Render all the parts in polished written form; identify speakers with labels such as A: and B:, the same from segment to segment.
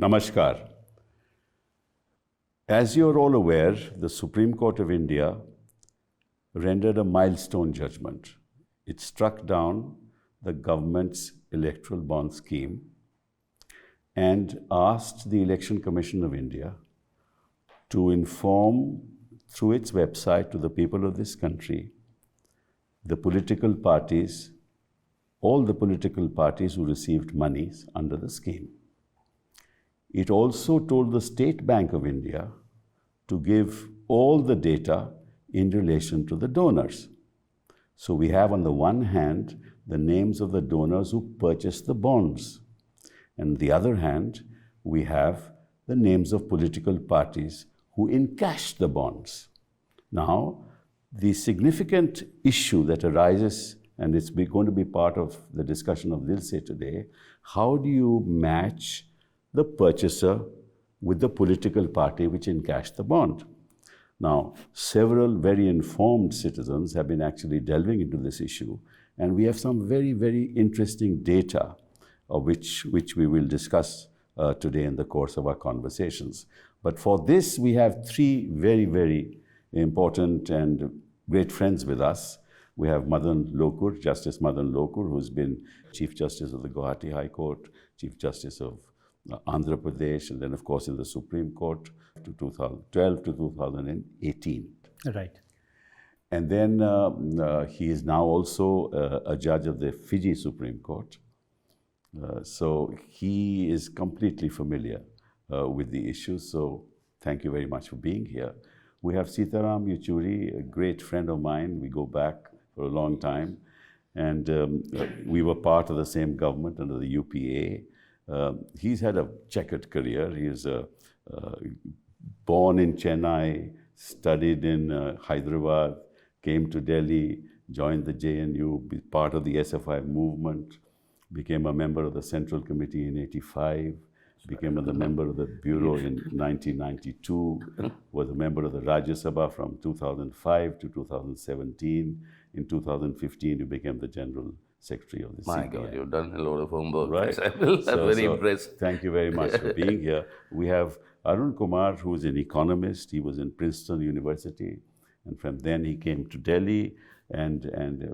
A: Namaskar. As you're all aware, the Supreme Court of India rendered a milestone judgment. It struck down the government's electoral bond scheme and asked the Election Commission of India to inform through its website to the people of this country, the political parties, all the political parties who received monies under the scheme. It also told the State Bank of India to give all the data in relation to the donors. So we have on the one hand the names of the donors who purchased the bonds. And on the other hand, we have the names of political parties who encashed the bonds. Now, the significant issue that arises, and it's going to be part of the discussion of Dilse today, how do you match the purchaser with the political party which encashed the bond? Now, several very informed citizens have been actually delving into this issue, and we have some very, very interesting data which we will discuss today in the course of our conversations. But for this, we have three very, very important and great friends with us. We have Madan Lokur, Justice Madan Lokur, who's been Chief Justice of the Guwahati High Court, Chief Justice of Andhra Pradesh, and then, of course, in the Supreme Court to 2012 to 2018.
B: Right.
A: And then he is now also a judge of the Fiji Supreme Court. So he is completely familiar with the issues. So thank you very much for being here. We have Sitaram Yechury, a great friend of mine. We go back for a long time. And we were part of the same government under the UPA. He's had a checkered career. He is born in Chennai, studied in Hyderabad, came to Delhi, joined the JNU, be part of the SFI movement, became a member of the Central Committee in '85, became a member of the Bureau in 1992, was a member of the Rajya Sabha from 2005 to 2017. In 2015, you became the General Secretary of the CBI.
C: My God, you've done a lot of homework.
A: Right.
C: I'm very impressed.
A: Thank you very much for being here. We have Arun Kumar, who is an economist. He was in Princeton University. And from then he came to Delhi and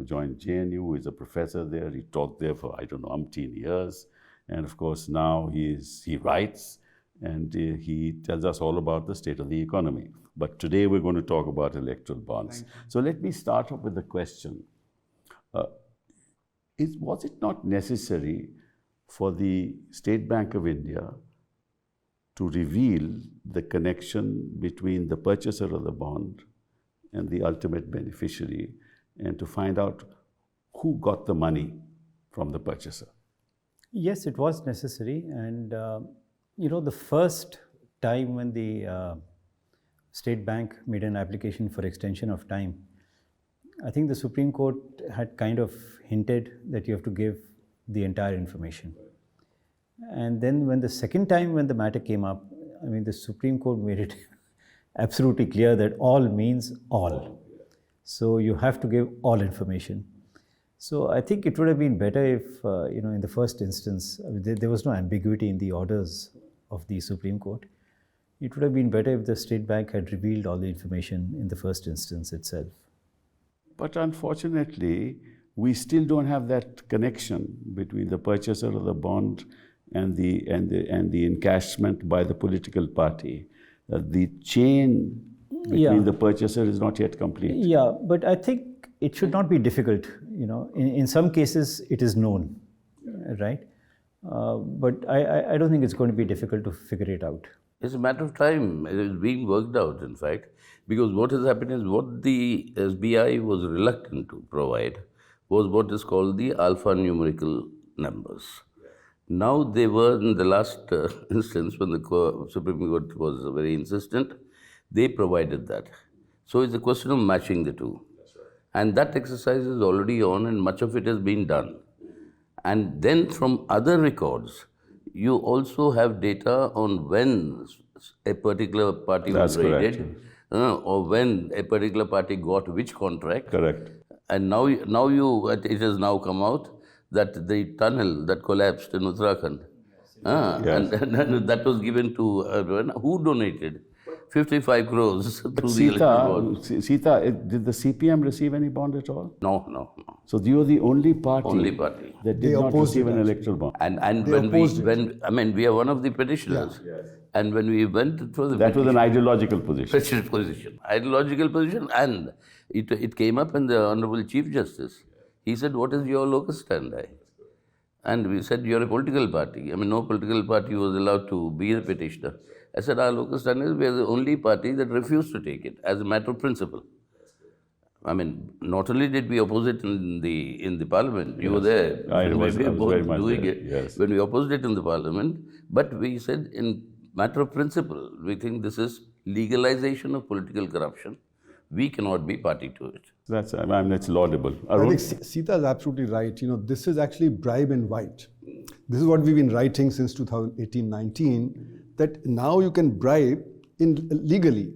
A: joined JNU, who is a professor there. He taught there for, I don't know, umpteen years. And of course, now he writes and he tells us all about the state of the economy. But today we're going to talk about electoral bonds. So let me start off with the question. Was it not necessary for the State Bank of India to reveal the connection between the purchaser of the bond and the ultimate beneficiary, and to find out who got the money from the purchaser?
B: Yes, it was necessary. And, the first time when the State Bank made an application for extension of time, I think the Supreme Court had kind of hinted that you have to give the entire information. And then when the second time when the matter came up, the Supreme Court made it absolutely clear that all means all. So you have to give all information. So I think it would have been better if, in the first instance, there was no ambiguity in the orders of the Supreme Court. It would have been better if the State Bank had revealed all the information in the first instance itself.
A: But unfortunately, we still don't have that connection between the purchaser of the bond and the encashment by the political party. The chain between the purchaser is not yet complete.
B: Yeah, but I think it should not be difficult. In some cases it is known, right? But I don't think it's going to be difficult to figure it out.
C: It's a matter of time. It is being worked out, in fact, because what has happened is what the SBI was reluctant to provide was what is called the alphanumerical numbers. Now they were, in the last instance, when the Supreme Court was very insistent, they provided that. So it's a question of matching the two. And that exercise is already on, and much of it has been done. And then from other records, you also have data on when a particular party was raided, or when a particular party got which contract.
A: Correct.
C: And now it has now come out that the tunnel that collapsed in Uttarakhand And that was given to, who donated? 55 crores through the electoral bond.
A: Sita, did the CPM receive any bond at all?
C: No.
A: So you are the only party,
C: Party.
A: that did not receive an electoral bond.
C: And when we are one of the petitioners, and when we went through the
A: That was an ideological position.
C: ideological position, and it came up in the Honorable Chief Justice. He said, "What is your locus standi?" And we said, "You're a political party. No political party was allowed to be a petitioner." I said, "Our locus standi is we are the only party that refused to take it as a matter of principle." Not only did we oppose it in the parliament, you were there.
A: I was very much
C: doing
A: there,
C: it
A: yes.
C: when we opposed it in the parliament, but we said, in matter of principle, we think this is legalization of political corruption. We cannot be party to it.
A: That's laudable.
D: I think Sita is absolutely right. This is actually bribe and white. This is what we've been writing since 2018-19, that now you can bribe legally,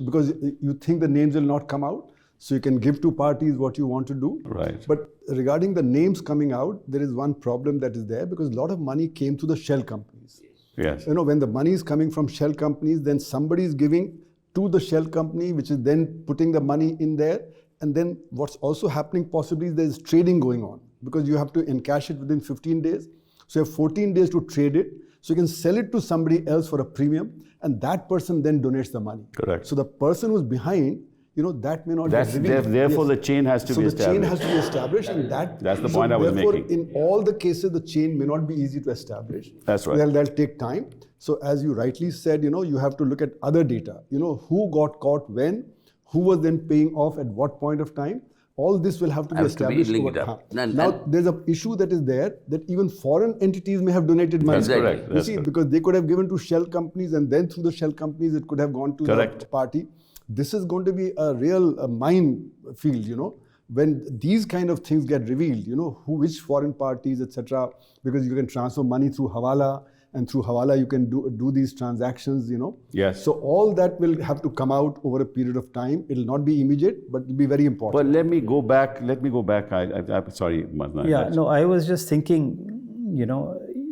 D: because you think the names will not come out. So you can give to parties what you want to do.
A: Right.
D: But regarding the names coming out, there is one problem that is there, because a lot of money came to the shell companies.
A: Yes.
D: When the money is coming from shell companies, then somebody is giving to the shell company, which is then putting the money in there. And then what's also happening possibly is there's trading going on, because you have to encash it within 15 days. So you have 14 days to trade it. So you can sell it to somebody else for a premium, and that person then donates the money.
A: Correct.
D: So the person who's behind, that may not be revealed.
A: Therefore, the chain has to be established.
D: So the chain has to be established, and that's
A: the point I was
D: therefore,
A: making.
D: in all the cases, the chain may not be easy to establish.
A: That's right.
D: That'll take time. So as you rightly said, you have to look at other data. Who got caught when, who was then paying off at what point of time. All this will have to be established over time. Now, there's an issue that is there, that even foreign entities may have donated money.
A: That's correct.
D: You see, because they could have given to shell companies, and then through the shell companies, it could have gone to the party. This is going to be a real minefield, when these kind of things get revealed, which foreign parties, etc. Because you can transfer money through Hawala, and through Hawala you can do these transactions,
A: Yes.
D: So all that will have to come out over a period of time. It will not be immediate, but it will be very important.
A: But let me go back. I'm sorry, Madan.
B: Yeah, no, I was just thinking,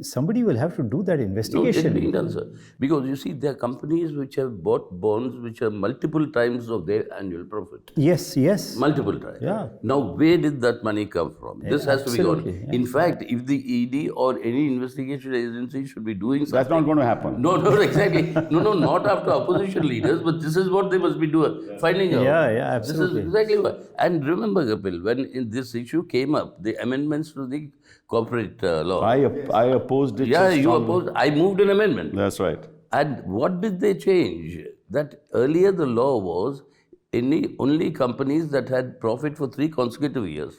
B: somebody will have to do that investigation.
C: No, it's being done, sir. Because you see, there are companies which have bought bonds which are multiple times of their annual profit.
B: Yes.
C: Multiple times.
B: Yeah.
C: Now, where did that money come from? This has to be gone.
B: Yeah.
C: In fact, if the ED or any investigation agency should be doing something...
A: That's not going to happen.
C: No, exactly. No, not after opposition leaders, but this is what they must be doing, finding out.
B: Yeah, absolutely.
C: This is exactly what. And remember, Kapil, when this issue came up, the amendments to the corporate law...
A: I opposed it.
C: Yeah, you opposed. I moved an amendment.
A: That's right.
C: And what did they change? That earlier the law was only companies that had profit for 3 consecutive years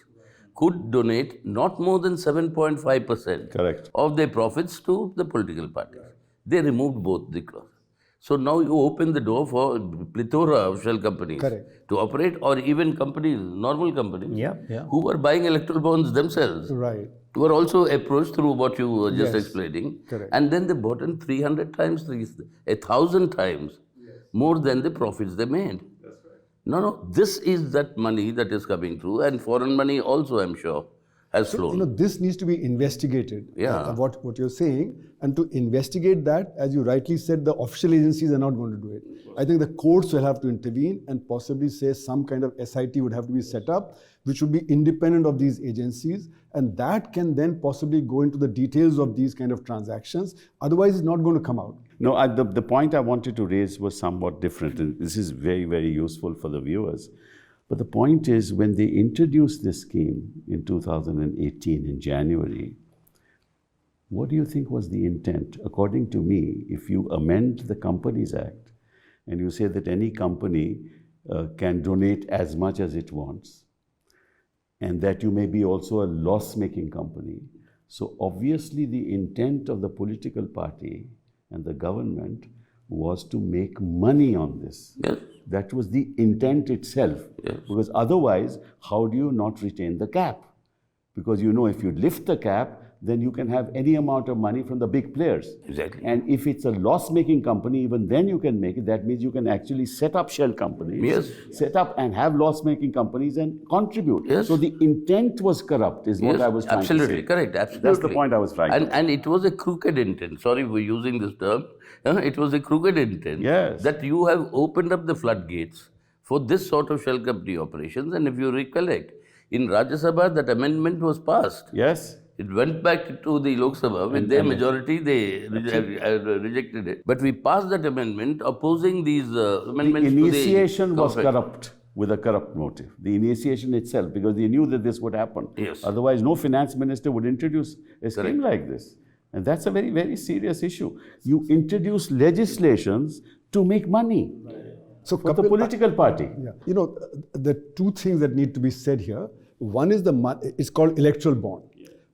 C: could donate not more than 7.5%
A: Correct.
C: of their profits to the political parties. They removed both the clauses. So now you open the door for plethora of shell companies to operate, or even companies, normal companies, who were buying electoral bonds themselves.
D: Right.
C: Were also approached through what you were just explaining.
D: Correct.
C: And then they bought in 300 times, 1,000 times more than the profits they made. That's right. No, this is that money that is coming through, and foreign money also, I'm sure, has flown.
D: This needs to be investigated. What you're saying, and to investigate that, as you rightly said, the official agencies are not going to do it. I think the courts will have to intervene and possibly say some kind of SIT would have to be set up, which would be independent of these agencies, and that can then possibly go into the details of these kind of transactions. Otherwise, it's not going to come out.
A: No, the point I wanted to raise was somewhat different, and this is very, very useful for the viewers. But the point is, when they introduced this scheme in 2018 in January, what do you think was the intent? According to me, if you amend the Companies Act and you say that any company can donate as much as it wants, and that you may be also a loss-making company, so obviously the intent of the political party and the government was to make money on this.
C: Yes.
A: That was the intent itself.
C: Yes.
A: Because otherwise, how do you not retain the cap? Because if you lift the cap, then you can have any amount of money from the big players.
C: Exactly.
A: And if it's a loss-making company, even then you can make it. That means you can actually set up shell companies,
C: Yes.
A: set up and have loss-making companies and contribute.
C: Yes.
A: So the intent was corrupt, is what I was trying to say.
C: Absolutely, correct, absolutely.
A: That's the point I was trying to make.
C: And it was a crooked intent. Sorry for using this term. It was a crooked intent.
A: Yes.
C: That you have opened up the floodgates for this sort of shell company operations. And if you recollect, in Rajya Sabha, that amendment was passed.
A: Yes.
C: It went back to the Lok Sabha. With their majority, they rejected it. But we passed that amendment opposing these amendments
A: The
C: to the
A: initiation was
C: corporate.
A: corrupt, with a corrupt motive. The initiation itself, because they knew that this would happen.
C: Yes.
A: Otherwise, no finance minister would introduce a scheme like this. And that's a very, very serious issue. You introduce legislations to make money
D: So
A: for the
D: Kapil,
A: political party.
D: Yeah. You know, the two things that need to be said here. One is it's called electoral bond,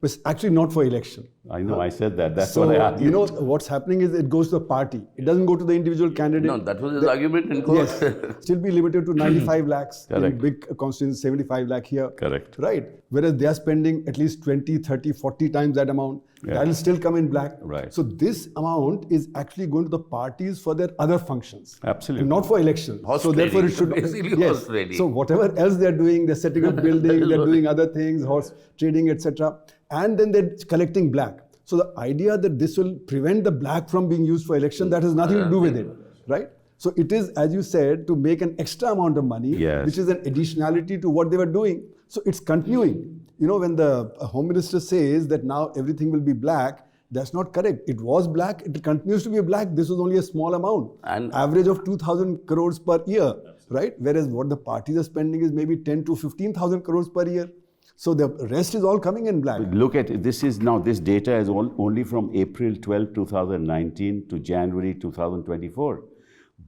D: but it's actually not for election.
A: I know, I said that. That's
D: So,
A: what I argued.
D: you know, what's happening is it goes to the party. It doesn't go to the individual candidate.
C: No, that was his argument in court.
D: Yes, still be limited to 95 lakhs in
A: Correct.
D: big constituencies, 75 lakh here.
A: Correct.
D: Right. Whereas they are spending at least 20, 30, 40 times that amount.
A: Yeah.
D: That will still come in black.
A: Right.
D: So this amount is actually going to the parties for their other functions.
A: Absolutely.
D: And not for election.
C: Horse
D: so therefore it should
C: trading. Basically horse trading.
D: So whatever else they're doing, they're setting up building, they're doing other things, horse trading, etc. And then they're collecting black. So the idea that this will prevent the black from being used for election, that has nothing to do with it, right? So it is, as you said, to make an extra amount of money,
A: Yes.
D: which is an additionality to what they were doing. So it's continuing. You know, when the Home Minister says that now everything will be black, that's not correct. It was black, it continues to be black. This was only a small amount,
C: And-
D: average of 2,000 crores per year, right? Whereas what the parties are spending is maybe 10 to 15,000 crores per year. So the rest is all coming in black.
A: Look at it. This is now, this data is only from April 12, 2019 to January 2024.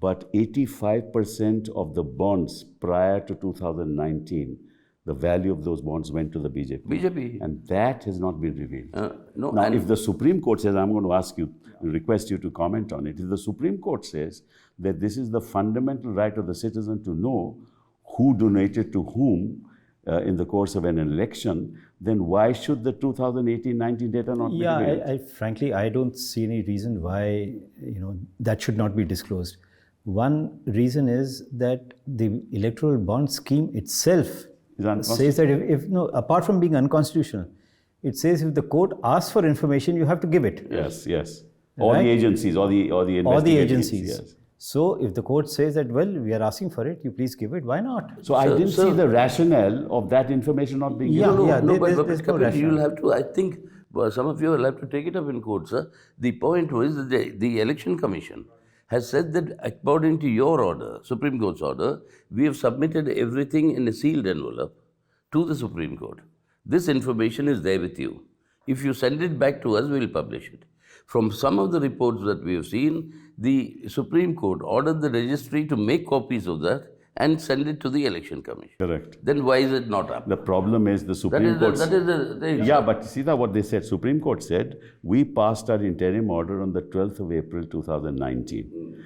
A: But 85% of the bonds prior to 2019, the value of those bonds went to the BJP.
C: BJP.
A: And that has not been revealed.
C: No,
A: Now,
C: and
A: if the Supreme Court says, I'm going to ask you, request you to comment on it. If the Supreme Court says that this is the fundamental right of the citizen to know who donated to whom in the course of an election, then why should the 2018-19 data not be revealed?
B: I frankly, I don't see any reason why, that should not be disclosed. One reason is that the electoral bond scheme itself says that if apart from being unconstitutional, it says if the court asks for information, you have to give it.
A: Yes, yes. All
B: Right?
A: the agencies, or the investigating
B: All the agencies.
A: Yes.
B: So if the court says that, well, we are asking for it, you please give it, why not?
A: So I didn't see the rationale of that information not being given.
B: There's no
C: but you'll
B: rationale.
C: have to, I think, some of you will have to take it up in court, sir. The point was that the Election Commission has said that according to your order, Supreme Court's order, we have submitted everything in a sealed envelope to the Supreme Court. This information is there with you. If you send it back to us, we will publish it. From some of the reports that we have seen, the Supreme Court ordered the registry to make copies of that and send it to the Election Commission.
A: Correct.
C: Then why is it not up?
A: The problem is the Supreme Court.
C: Yeah,
A: but see that what they said. Supreme Court said we passed our interim order on the 12th of April 2019,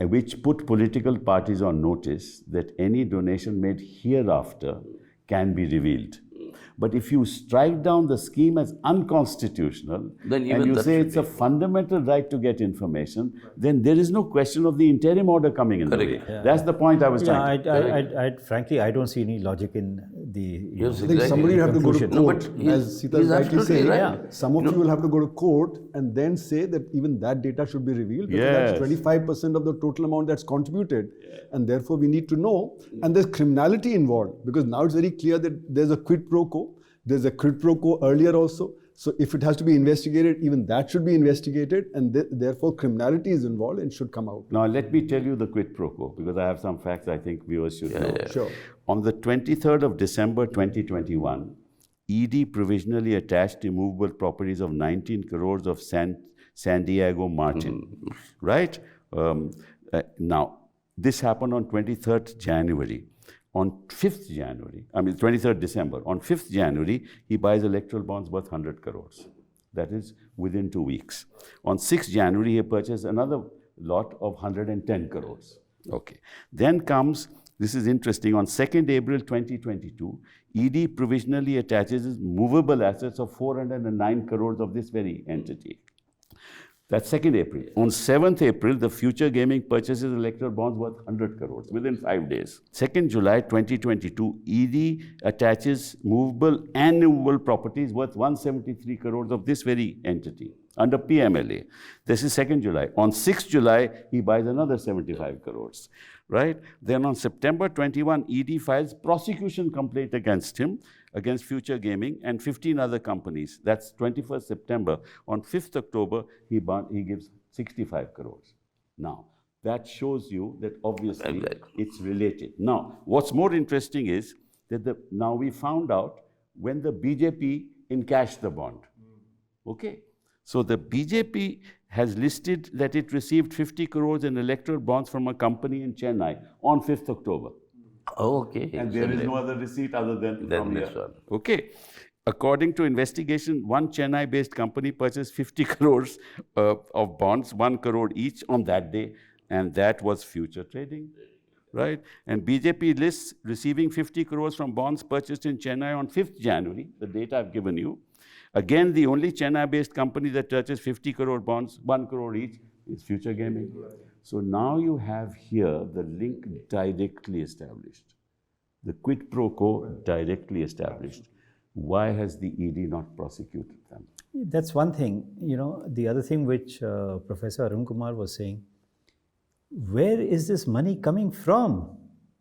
A: which put political parties on notice that any donation made hereafter can be revealed. But if you strike down the scheme as unconstitutional,
C: Then even
A: and you
C: that
A: say
C: should
A: it's a fundamental right to get information, then there is no question of the interim order coming in the way.
C: Correct.
A: That's the point I was trying to.
B: I frankly, I don't see any logic in the.
C: Yes,
D: I think somebody will have to go to
C: No,
D: court,
C: but
D: as Sita
C: he's
D: is rightly
C: absolutely
D: saying.
C: right.
D: Some of you will have to go to court and then say that even that data should be revealed because that's 25% of the total amount that's contributed. And therefore we need to know. And there's criminality involved because now it's very clear that there's a quid-pro-quo. There's a quid-pro-quo earlier also. So if it has to be investigated, even that should be investigated. And therefore criminality is involved and should come out.
A: Now, let me tell you the quid-pro-quo, because I have some facts I think viewers should know.
D: Sure.
A: On the 23rd of December 2021, ED provisionally attached immovable properties of 19 crores of San Diego Martin, right? Now, this happened on 23rd January. On 5th January, 23rd December, on 5th January, he buys electoral bonds worth 100 crores. That is within 2 weeks. On 6th January, he purchased another lot of 110 crores. Okay. Then comes This is interesting. On 2nd April 2022, ED provisionally attaches movable assets of 409 crores of this very entity. That's 2nd April. On 7th April, the Future Gaming purchases electoral bonds worth 100 crores within 5 days. 2nd July 2022, ED attaches movable and immovable properties worth 173 crores of this very entity under PMLA. This is 2nd July. On 6th July, he buys another 75 crores, right? Then on September 21, ED files prosecution complaint against him, against Future Gaming and 15 other companies. That's 21st September. On 5th October, he gives 65 crores. Now, that shows you that obviously it's related. Now, what's more interesting is that now we found out when the BJP encashed the bond. Okay? So the BJP has listed that it received 50 crores in electoral bonds from a company in Chennai on 5th October.
C: Oh, okay.
A: And there is no other receipt other than from
C: this
A: here.
C: one.
A: Okay. According to investigation, one Chennai-based company purchased 50 crores of bonds, 1 crore each on that day, and that was future trading, right? And BJP lists receiving 50 crores from bonds purchased in Chennai on 5th January, the date I've given you. Again, the only Chennai-based company that purchased 50 crore bonds, 1 crore each, is Future Gaming. So now you have here the link directly established, the quid-pro-quo directly established. Why has the ED not prosecuted them?
B: That's one thing. You know, the other thing which Professor Arun Kumar was saying, where is this money coming from?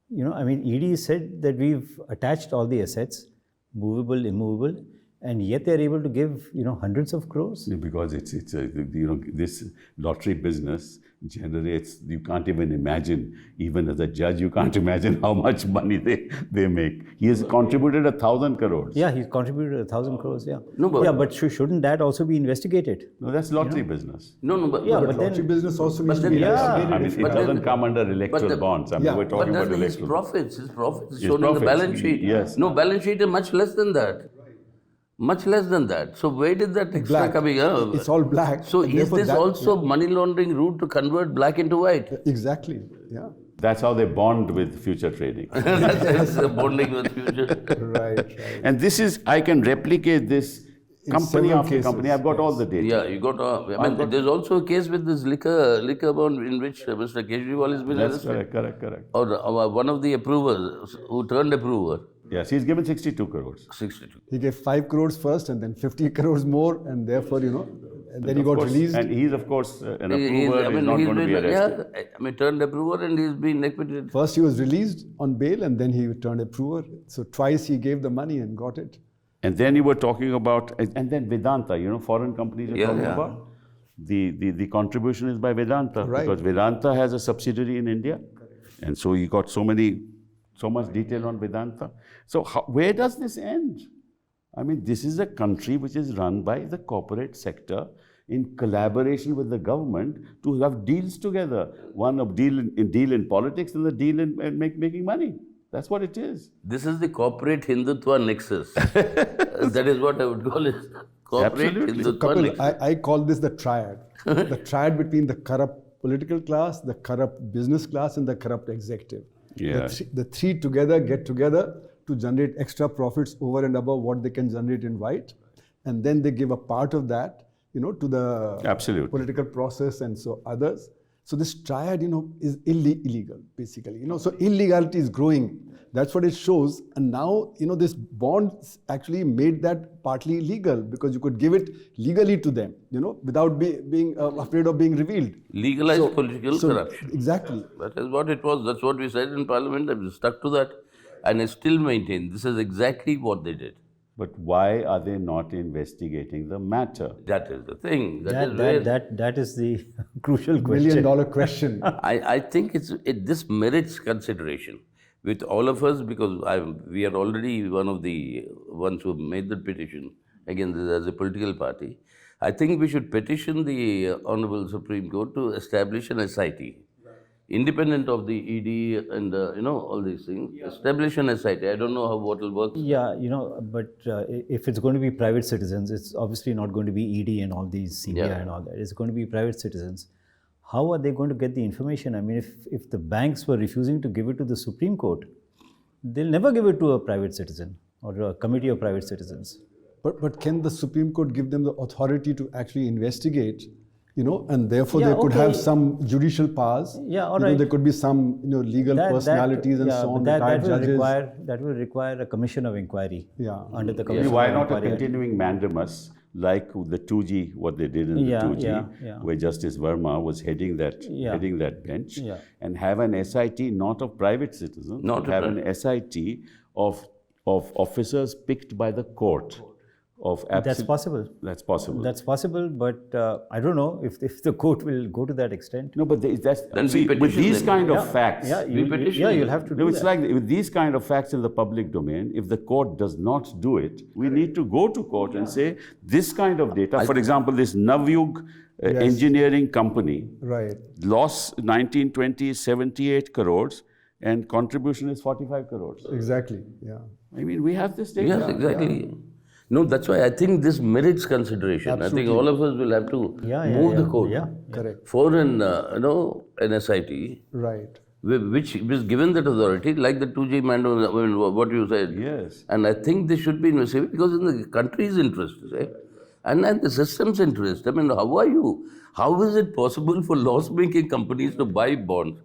B: You know, I mean, ED said that we've attached all the assets, movable, immovable, and yet they're able to give, you know, hundreds of crores.
A: Yeah, because it's this lottery business generates, you can't even imagine, even as a judge, you can't imagine how much money they make. He has contributed 1,000 crores.
B: Yeah, he's contributed 1,000 crores, yeah.
C: No, but,
B: yeah, but shouldn't that also be investigated?
A: No, that's lottery business.
C: No, but,
B: Yeah,
D: But
B: but
D: lottery
B: then,
D: business also needs to be
B: yeah,
D: investigated.
A: I mean, it doesn't come under electoral bonds. I mean, we're talking
C: but
A: about
C: then his
A: electoral.
C: profits
A: His
C: shown in the
A: profits,
C: balance sheet.
A: yes.
C: No, balance sheet is much less than that. Much less than that. So where did that extra
D: Black.
C: coming out?
D: It's all black.
C: So
D: and
C: is
D: therefore
C: this
D: that-
C: also money laundering route to convert black into white?
D: Exactly, yeah.
A: That's how they bond with future trading.
C: That's bonding with future.
D: Right.
A: And this is, I can replicate this
D: In
A: company
D: several
A: after
D: cases,
A: company. I've got all the data.
C: Yeah, you got. I mean, there's also a case with this liquor bond in which Mr. Kejriwal has been
A: That's
C: arrested.
A: correct.
C: Or one of the approvers who turned approver.
A: Yes, he's given 62 crores.
C: 62.
D: He gave 5 crores first and then 50 crores more, and therefore, and then he got released.
A: And he's, of course, an approver.
C: He's
A: He's not going to be arrested.
C: Yeah, I mean, turned approver and he's been acquitted.
D: First he was released on bail and then he turned approver. So twice he gave the money and got it.
A: And then you were talking about, and then Vedanta, foreign companies you're talking about. The contribution is by Vedanta.
D: Right.
A: Because Vedanta has a subsidiary in India. And so you got so much detail on Vedanta. So where does this end? I mean, this is a country which is run by the corporate sector in collaboration with the government to have deals together. One of deal in politics and the deal in making money. That's what it is.
C: This is the corporate Hindutva nexus. That is what I would call it. Corporate
A: Absolutely.
C: Hindutva
D: Kapil,
C: nexus.
D: I call this the triad. The triad between the corrupt political class, the corrupt business class, and the corrupt executive.
A: Yeah.
D: The three together get together to generate extra profits over and above what they can generate in white. And then they give a part of that, to the
A: Absolutely.
D: political process and so others. So this triad, is illegal, basically. So illegality is growing. That's what it shows. And now, this bond actually made that partly illegal because you could give it legally to them, without being afraid of being revealed.
C: Legalized political corruption.
D: Exactly.
C: That is what it was. That's what we said in Parliament. I'm stuck to that. And I still maintain this is exactly what they did.
A: But why are they not investigating the matter?
C: That is the thing.
B: That is the crucial question.
D: $1 million question.
C: I think this merits consideration with all of us because we are already one of the ones who made the petition against this as a political party. I think we should petition the Honorable Supreme Court to establish an SIT. Independent of the ED and all these things, establish an SIT. I don't know what will work.
B: Yeah, but if it's going to be private citizens, it's obviously not going to be ED and all these CBI and all that. It's going to be private citizens. how are they going to get the information? I mean, if the banks were refusing to give it to the Supreme Court, they'll never give it to a private citizen or a committee of private citizens.
D: But can the Supreme Court give them the authority to actually investigate, and therefore they could have some judicial powers?
B: Yeah, all right.
D: There could be some, legal personalities and so on.
B: That will require a commission of inquiry.
D: Yeah.
B: Under the commission.
A: Why
B: of
A: not
B: inquiry.
A: a continuing mandamus like the 2G, what they did in the 2G, where Justice Verma was heading that bench, and have an SIT not of private citizens, but have an SIT of officers picked by the court.
B: That's possible.
A: That's possible.
B: That's possible, but I don't know if the court will go to that extent.
A: No, but with these kind of facts,
B: you'll have to do
A: it's like with these kind of facts in the public domain, if the court does not do it, we need to go to court and say this kind of data. For example, this Navyug engineering company lost 1920 78 crores and contribution is 45 crores.
D: Exactly. Yeah.
A: I mean, we have this data.
C: Yes, exactly. Yeah. No, that's why I think this merits consideration. Absolutely. I think all of us will have to move the court for an SIT, which is given that authority, like the 2G what you said.
A: Yes.
C: And I think they should be investigated because in the country's interest, and the system's interest. I mean, how is it possible for loss-making companies to buy bonds?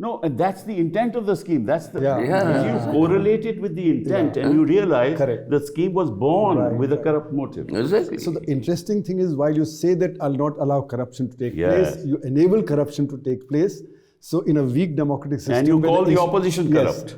A: No, and that's the intent of the scheme. That's the if you correlate it with the intent and you realize the scheme was born with a corrupt motive.
C: Exactly.
D: So the interesting thing is, while you say that I'll not allow corruption to take place, you enable corruption to take place. So in a weak democratic system,
A: and you call the opposition corrupt.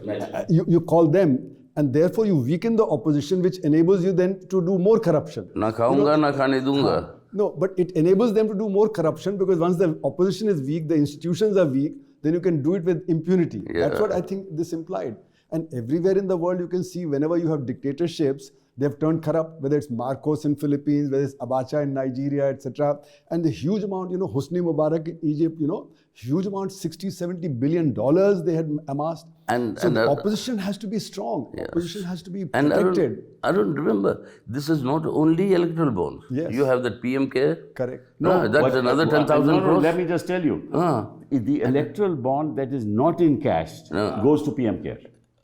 D: You call them, and therefore you weaken the opposition, which enables you then to do more corruption.
C: Na khaunga, na khane dunga.
D: No, but it enables them to do more corruption because once the opposition is weak, the institutions are weak, then you can do it with impunity. That's what I think this implied. And everywhere in the world you can see whenever you have dictatorships, they have turned corrupt, whether it's Marcos in Philippines, whether it's Abacha in Nigeria, etc. And the huge amount, Hosni Mubarak in Egypt, huge amount, $60-70 billion they had amassed. And the opposition has to be strong. Opposition has to be protected.
C: I don't remember. This is not only electoral bonds.
D: Yes.
C: You have that PM care.
D: Correct.
C: No, that's another 10,000 crores.
A: Let me just tell you. The electoral bond that is not in cash goes to PM care.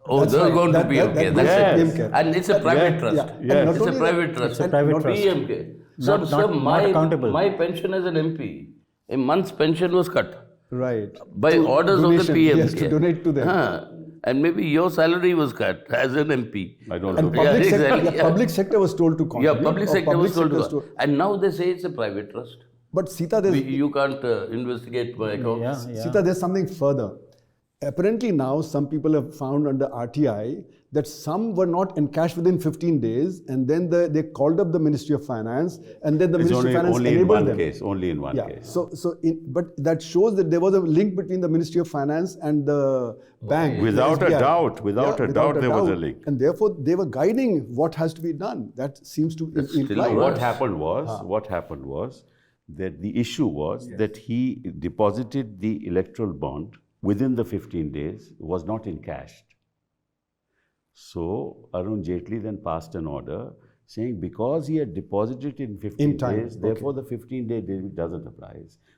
C: Oh, they're going to PM care.
D: PM care.
C: And it's a private trust.
A: Yes.
C: It's a private trust.
B: It's a private trust.
C: PM care.
B: Not accountable.
C: My pension as an MP, a month's pension was cut.
D: Right.
C: By orders of the PM.
D: Yes, to donate to them.
C: And maybe your salary was cut as an MP.
A: I don't
D: know. Public sector was told to contribute.
C: Yeah, public sector was told to. And now they say it's a private trust.
D: But Sita,
C: you can't investigate my accounts.
D: Sita, there's something further. Apparently now some people have found under RTI that some were not encashed within 15 days, and then they called up the Ministry of Finance, and then the Ministry of Finance enabled them.
A: Only in one case.
D: But that shows that there was a link between the Ministry of Finance and the bank.
A: Without a doubt, there was a link.
D: And therefore they were guiding what has to be done. That seems to imply.
A: What happened was that the issue was that he deposited the electoral bond within the 15 days, was not encashed. So Arun Jaitley then passed an order saying because he had deposited in 15 days, therefore the 15-day date doesn't apply.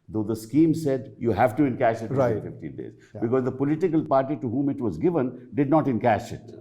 A: Though the scheme said you have to encash it within 15 days. Because the political party to whom it was given did not encash it.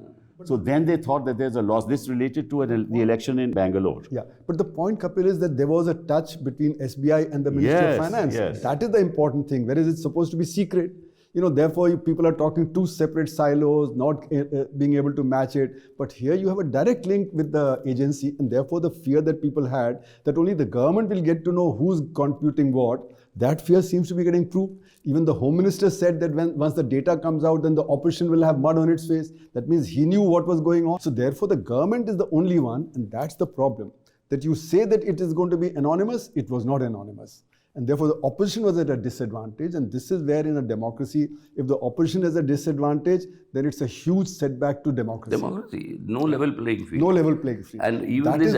A: So then they thought that there's a loss. This related to the election in Bangalore.
D: Yeah, but the point, Kapil, is that there was a touch between SBI and the Ministry of Finance.
A: Yes.
D: That is the important thing. Whereas it's supposed to be secret. Therefore people are talking two separate silos, not being able to match it. But here you have a direct link with the agency, and therefore the fear that people had that only the government will get to know who's contributing what, that fear seems to be getting proved. Even the Home Minister said that once the data comes out, then the opposition will have mud on its face. That means he knew what was going on. So therefore the government is the only one, and that's the problem. That you say that it is going to be anonymous, it was not anonymous. And therefore, the opposition was at a disadvantage. And this is where in a democracy, if the opposition has a disadvantage, then it's a huge setback to democracy.
C: No level playing field.
D: No level playing field.
C: And even these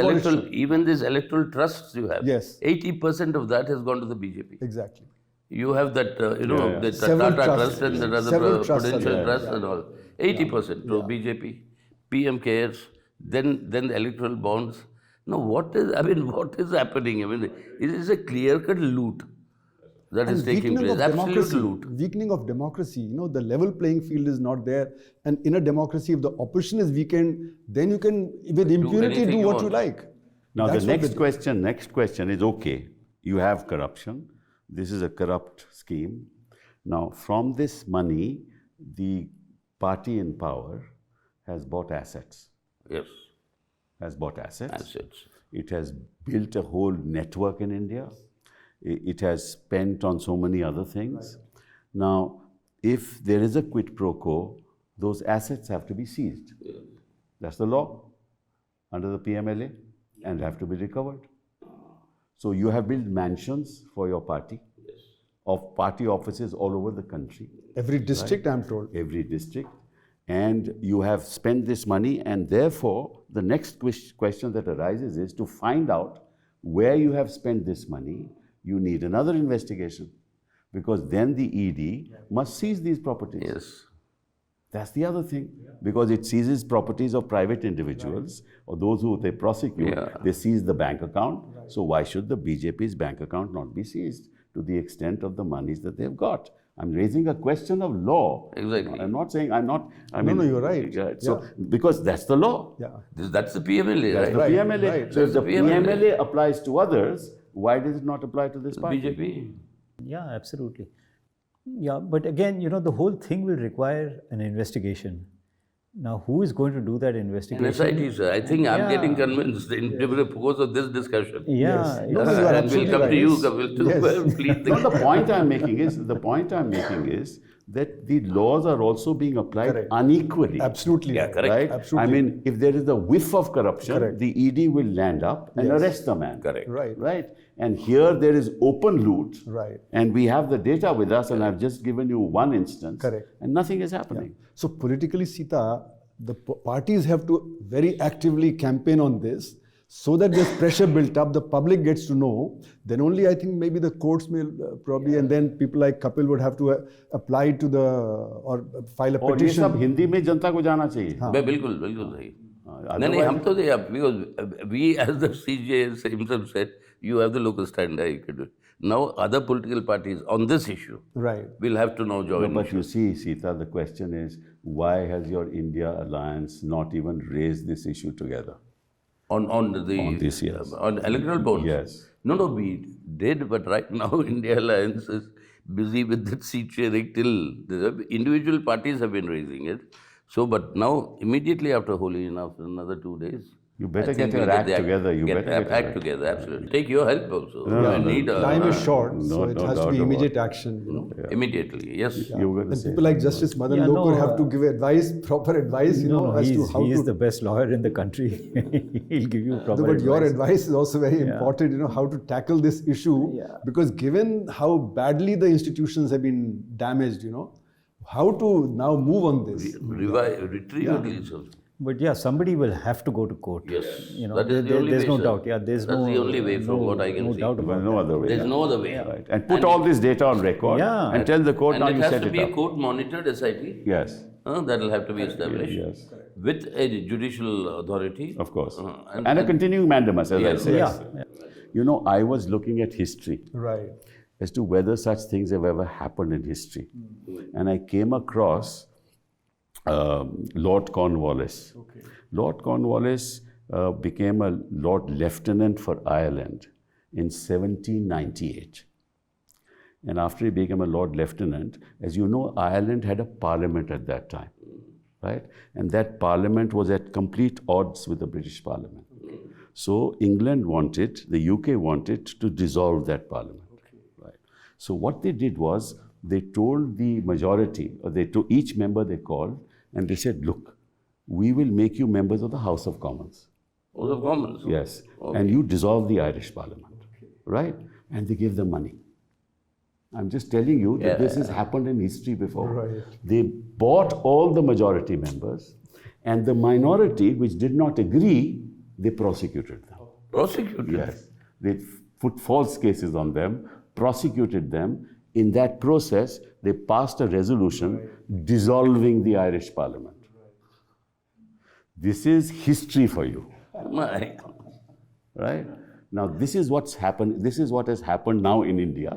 C: electoral trusts you have, 80% of that has gone to the BJP.
D: Exactly.
C: You have that, the Tata Trust and the other Prudential Trust and all. 80% to BJP, PM cares, then the electoral bonds. Now, what is happening? I mean, it is a clear-cut loot. that is taking
D: weakening
C: place.
D: of
C: Absolute
D: democracy,
C: loot.
D: weakening of democracy. The level playing field is not there. And in a democracy, if the opposition is weakened, then you can, with impunity,
C: anything
D: do
C: you
D: what you
C: want.
D: like.
A: Now,
D: That's
A: the
D: what
A: next question is, okay, you have corruption. This is a corrupt scheme. Now, from this money, the party in power has bought assets.
C: Yes.
A: Has bought assets.
C: Assets.
A: It has built a whole network in India. It has spent on so many other things. Now, if there is a quid pro quo, those assets have to be seized. That's the law under the PMLA and have to be recovered. So you have built mansions for your party, of party offices all over the country.
D: Every district, I'm told.
A: Every district. And you have spent this money, and therefore the next question that arises is to find out where you have spent this money. You need another investigation, because then the ED must seize these properties.
C: Yes.
A: That's the other thing, because it seizes properties of private individuals or those who they prosecute. They seize the bank account. So why should the BJP's bank account not be seized to the extent of the monies that they've got? I'm raising a question of law.
C: Exactly.
A: I'm not saying
D: No, you're right.
A: So because that's the law.
D: Yeah.
C: That's the PMLA,
A: That's
C: right?
A: the PMLA.
D: right.
A: So if the
C: That's the PMLA.
A: PMLA applies to others, why does it not apply to this party?
C: BJP.
B: Yeah, absolutely. Yeah, but again, the whole thing will require an investigation. Now, who is going to do that investigation?
C: And SIT, sir. I think I'm
B: Yeah.
C: getting convinced in the course of this discussion.
B: Yeah,
D: No,
B: it's-
D: you are
C: And we'll
D: absolutely
C: come
D: right.
C: to you,
D: Yes.
C: Kapil, to
D: Yes.
C: plead
A: No, the point I'm making is that the laws are also being applied
D: Correct.
A: unequally.
D: Absolutely.
C: Yeah, correct.
A: Right?
D: Absolutely.
A: I mean, if there is a whiff of corruption,
D: Correct.
A: the ED will land up and
D: Yes.
A: arrest the man.
C: Correct.
D: Right.
A: Right? And here there is open loot.
D: Right.
A: And we have the data with us, and I've just given you one instance.
D: Correct.
A: And nothing is happening.
D: So politically, Sita, the parties have to very actively campaign on this so that there's pressure built up, the public gets to know. Then only I think maybe the courts may probably, and then people like Kapil would have to apply to the, or file a
A: और ये
D: petition.
A: सब हिंदी में जनता को जाना चाहिए.
C: बिल्कुल सही. नहीं हम तो because we as the CJ himself said, you have the local stand. You could do it. Now other political parties on this issue
D: Right.
C: will have to now join.
A: But you see, Sita, the question is, why has your India alliance not even raised this issue together?
C: On
A: this, yes.
C: on electoral bonds.
A: Yes.
C: No, we did, but right now India Alliance is busy with that seat sharing till the individual parties have been raising it. So, but now immediately after Holi, after another 2 days,
A: You better
C: I think
A: get your
C: we'll
A: act together. You
C: get
A: better get your
C: act
A: act
C: together. Absolutely. Take your help also. I need
D: Time is short, so
A: no
D: it has
A: doubt
D: to be
A: about
D: immediate
A: it.
D: action.
C: Immediately. Yes.
A: You were going to
D: And
A: say.
D: people like Justice Madan
B: Yeah,
D: Lokur
B: no,
D: have to give advice, proper advice, as to how
B: he is
D: to.
B: the best lawyer in the country. He'll give you proper
D: No, but your
B: advice.
D: advice is also very important, how to tackle this issue.
B: Yeah.
D: Because given how badly the institutions have been damaged, how to now move on this.
C: Retrieve at least also.
B: But yeah, somebody will have to go to court.
C: Yes.
B: That
C: is the only
B: there's
C: way,
B: no
C: sir.
B: doubt. Yeah, there's
C: That's
B: no.
C: the only way from what I can
B: no
C: see.
B: doubt
A: Well,
B: about
A: no other way.
C: There's no other way.
A: Right. And put all this data on record
B: Yeah.
A: and tell the court
C: And
A: now
C: it
A: you
C: has
A: set
C: to
A: it
C: be a
A: up.
C: court monitored SIT.
A: Yes.
C: That will have to be established
A: Yes.
C: with a judicial authority.
A: Of course.
C: and-
A: And a continuing mandamus, as I
C: Yes.
A: said.
B: Yeah.
A: I was looking at history
D: Right.
A: as to whether such things have ever happened in history. And I came across Lord Cornwallis.
D: Okay.
A: Lord Cornwallis became a Lord Lieutenant for Ireland in 1798. And after he became a Lord Lieutenant, as you know, Ireland had a parliament at that time, right? And that parliament was at complete odds with the British parliament. So England wanted, the UK wanted to dissolve that parliament, right? So what they did was, they told the majority, or to each member they called, and they said, look, we will make you members of the House of Commons.
C: House of Commons.
A: Yes. And you dissolve the Irish Parliament. Right? And they gave them money. I'm just telling you that this has happened in history before.
D: Right.
A: They bought all the majority members, and the minority which did not agree, they prosecuted them.
C: Prosecuted.
A: Yes. They put false cases on them, prosecuted them. In that process, they passed a resolution dissolving the Irish Parliament. This is history for you,
C: My.
A: right? Now, this is what's happened. This is what has happened now in India.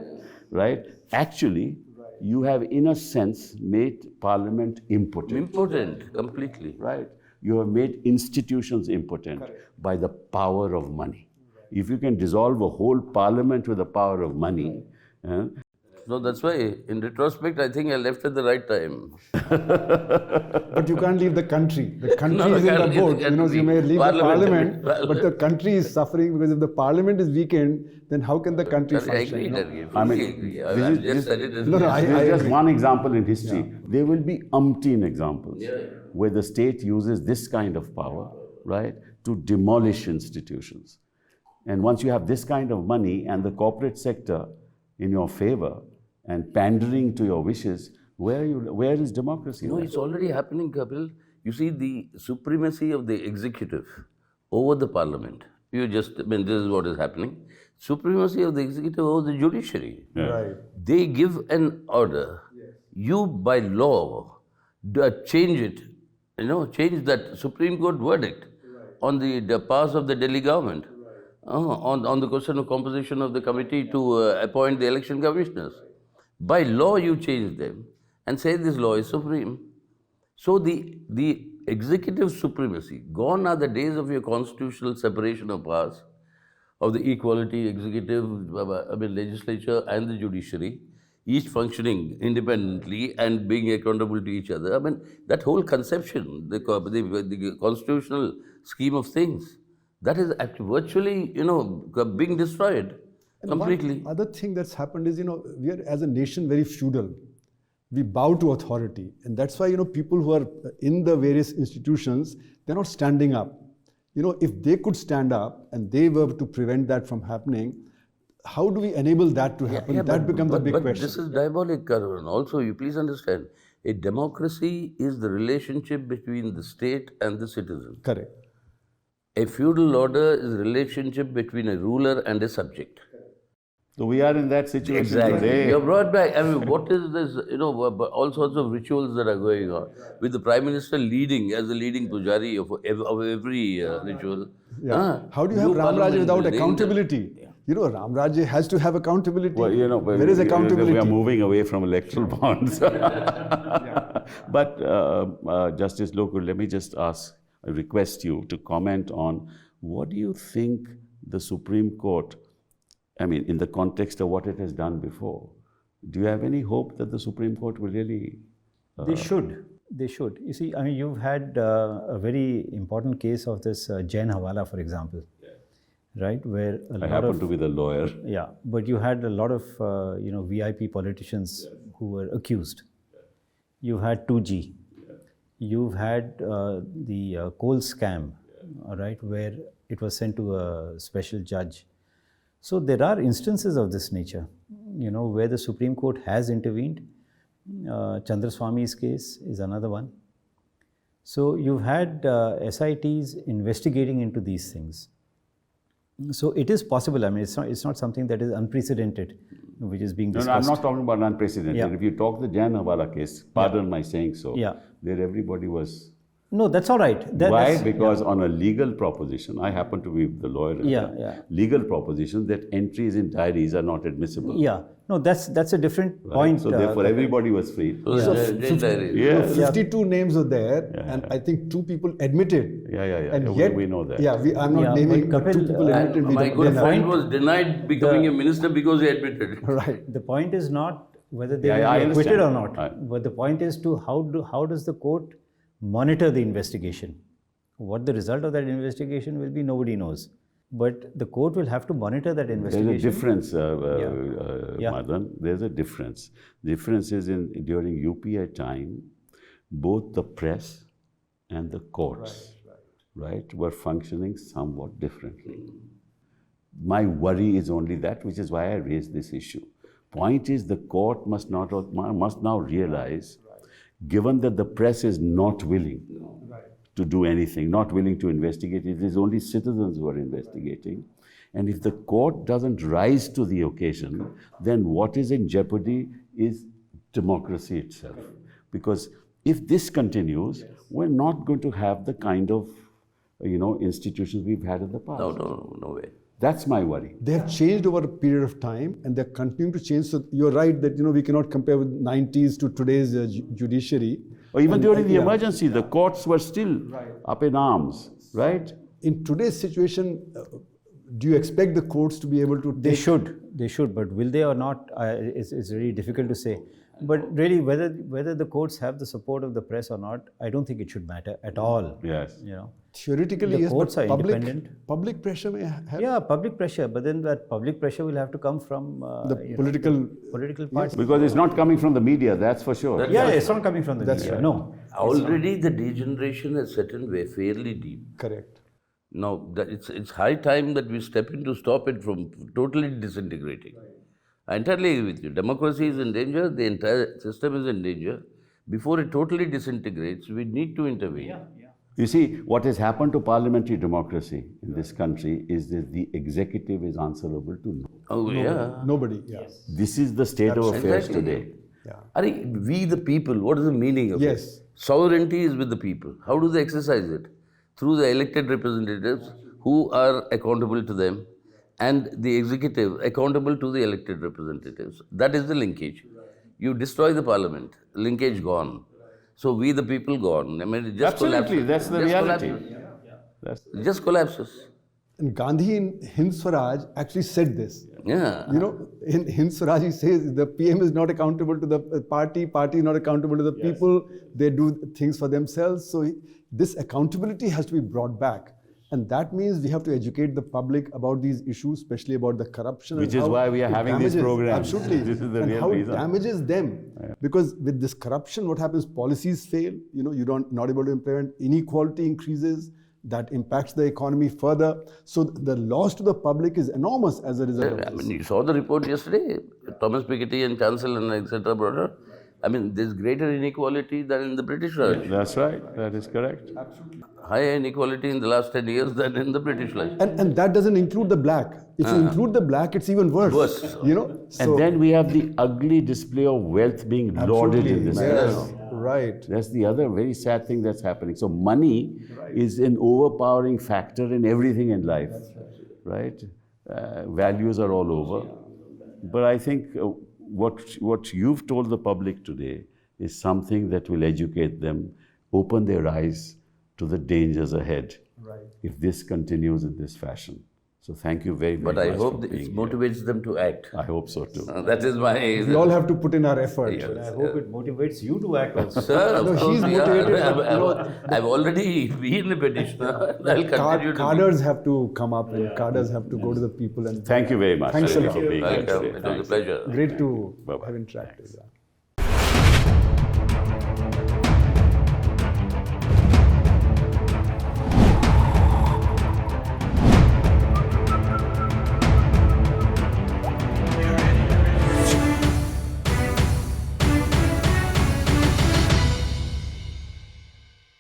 A: right? Actually, you have, in a sense, made Parliament impotent.
C: Impotent, completely.
A: Right? You have made institutions impotent by the power of money. If you can dissolve a whole Parliament with the power of money,
C: So that's why, in retrospect, I think I left at the right time.
D: But you can't leave the country. The country
C: No,
D: is in
C: can't
D: the
C: leave the
D: boat.
C: country.
D: You may leave the
C: Parliament.
D: but the country is suffering because if the Parliament is weakened, then how can the country
C: I
D: function?
C: agree,
D: you know?
C: I agree.
A: I mean,
C: Fully agree.
A: this
C: I've
A: is-
C: just
A: this-
C: said it as
D: No, no,
A: This is just
D: agree.
A: one example in history. There will be umpteen examples
C: Yeah.
A: where the state uses this kind of power, right, to demolish institutions. And once you have this kind of money and the corporate sector in your favor and pandering to your wishes, where is democracy?
C: No,
A: there?
C: it's already happening, Kapil. You see, the supremacy of the executive over the parliament. This is what is happening. Supremacy of the executive over the judiciary.
D: Right.
C: They give an order. You, by law, change it. Change that Supreme Court verdict on the powers of the Delhi government. On the question of composition of the committee to appoint the election commissioners. By law, you change them and say this law is supreme. So the executive supremacy, gone are the days of your constitutional separation of powers, of the equality, executive, legislature and the judiciary, each functioning independently and being accountable to each other. That whole conception, the constitutional scheme of things, that is virtually, being destroyed completely.
D: One other thing that's happened is, we are as a nation very feudal. We bow to authority. And that's why, people who are in the various institutions, they're not standing up. If they could stand up and they were to prevent that from happening, how do we enable that to happen? That becomes a big question.
C: This is diabolic, Arun. Also, you please understand, a democracy is the relationship between the state and the citizen.
D: Correct.
C: A feudal order is a relationship between a ruler and a subject.
A: So we are in that situation today.
C: You're brought back. What is this, all sorts of rituals that are going on, with the Prime Minister leading as the leading pujari of every ritual.
D: Yeah. How do you have Ram Rajya without accountability? Ram Rajya has to have accountability.
A: Well,
D: there is accountability.
A: We are moving away from electoral bonds. But Justice Lokur, let me just request you to comment on what do you think the Supreme Court, in the context of what it has done before, do you have any hope that the Supreme Court will really...
B: They should. They should. You see, you've had a very important case of this Jain Hawala, for example, right? Where
A: I happen to be the lawyer.
B: Yeah, but you had a lot of, VIP politicians who were accused. You had 2G. You've had the coal scam, right, where it was sent to a special judge. So there are instances of this nature, where the Supreme Court has intervened. Chandraswamy's case is another one. So you've had SITs investigating into these things. So it is possible. It's not something that is unprecedented, which is being discussed.
A: No, I'm not talking about unprecedented.
B: Yeah.
A: If you talk the Jain Hawala case, pardon my saying so, there everybody was...
B: No, that's all right.
A: Why? Because on a legal proposition, I happen to be the lawyer. Legal proposition that entries in diaries are not admissible.
B: Yeah. No, that's a different point.
A: So therefore, everybody was free.
C: So,
D: 52 names are there, and I think 2 people admitted. And yet,
A: we know that.
D: I'm not naming, but 2 people admitted.
C: My good friend was denied becoming a minister because he admitted.
D: Right.
B: The point is not whether they will be acquitted or not, but the point is to how does the court monitor the investigation. What the result of that investigation will be, nobody knows. But the court will have to monitor that investigation.
A: There's a difference, Madan. There's a difference. The difference is during UPI time, both the press and the courts, right, were functioning somewhat differently. My worry is only that, which is why I raised this issue. Point is, the court must now realize, given that the press is not willing to do anything, not willing to investigate, it is only citizens who are investigating. And if the court doesn't rise to the occasion, then what is in jeopardy is democracy itself. Because if this continues, we're not going to have the kind of institutions we've had in the past.
C: No way.
A: That's my worry.
D: They have changed over a period of time, and they're continuing to change. So you're right that we cannot compare with 90s to today's judiciary.
A: Or even during the emergency, the courts were still up in arms, right?
D: In today's situation, do you expect the courts to be able to take...
B: They should, but will they or not, it's really difficult to say. But really, whether the courts have the support of the press or not, I don't think it should matter at all.
A: Yes.
D: Theoretically,
B: the
D: yes,
B: courts
D: but
B: are independent.
D: Public pressure may have...
B: Yeah, public pressure, but then that public pressure will have to come from
D: the political
B: parties.
A: Because it's not coming from the media, that's for sure.
B: It's not coming from the media.
D: right.
B: No.
C: Already the degeneration has set in fairly deep.
D: Correct.
C: Now, it's high time that we step in to stop it from totally disintegrating. I entirely agree with you. Democracy is in danger, the entire system is in danger. Before it totally disintegrates, we need to intervene.
A: You see, what has happened to parliamentary democracy in this country is that the executive is answerable to
D: Nobody.
A: This is the state of affairs today.
C: We the people, what is the meaning of it? Sovereignty is with the people. How do they exercise it? Through the elected representatives who are accountable to them, and the executive accountable to the elected representatives. That is the linkage. You destroy the parliament, linkage gone. So we the people gone. I mean, it just
A: Absolutely,
C: collapses.
A: that's the reality.
C: It just collapses.
D: And Gandhi in Hind Swaraj actually said this.
C: Yeah.
D: In Hind Swaraj he says the PM is not accountable to the party is not accountable to the people, they do things for themselves. So this accountability has to be brought back. And that means we have to educate the public about these issues, especially about the corruption.
A: Which is why we are having these programs.
D: Absolutely.
A: This is the
D: and
A: real
D: how
A: reason.
D: it damages them. Because with this corruption, what happens? Policies fail. You're not able to implement. Inequality increases. That impacts the economy further. So the loss to the public is enormous as a result of this.
C: I mean, you saw the report yesterday. Thomas Piketty and Chancellor and etc. brother. I mean, there's greater inequality than in the British Raj.
A: That's right. That is correct.
D: Absolutely.
C: Higher inequality in the last 10 years than in the British Raj.
D: And that doesn't include the black. If you include the black, it's even worse.
A: And then we have the ugly display of wealth being lauded in this country.
D: Right.
A: That's the other very sad thing that's happening. So money is an overpowering factor in everything in life, right? Values are all over. But I think what you've told the public today is something that will educate them, open their eyes to the dangers ahead if this continues in this fashion. So thank you very, very much.
C: But I hope it motivates them to act.
A: I hope so too.
C: That is my...
D: We all have to put in our effort.
B: I hope it motivates you to act also.
C: Sir, of course,
D: he's motivated.
C: I've already been a petitioner. I'll continue to
D: Cadres have to come up and cadres have to go to the people. And
A: Thank you very much.
D: Thanks a lot.
A: For being here
C: Welcome.
A: today.
C: It was a pleasure.
D: Great to have interacted.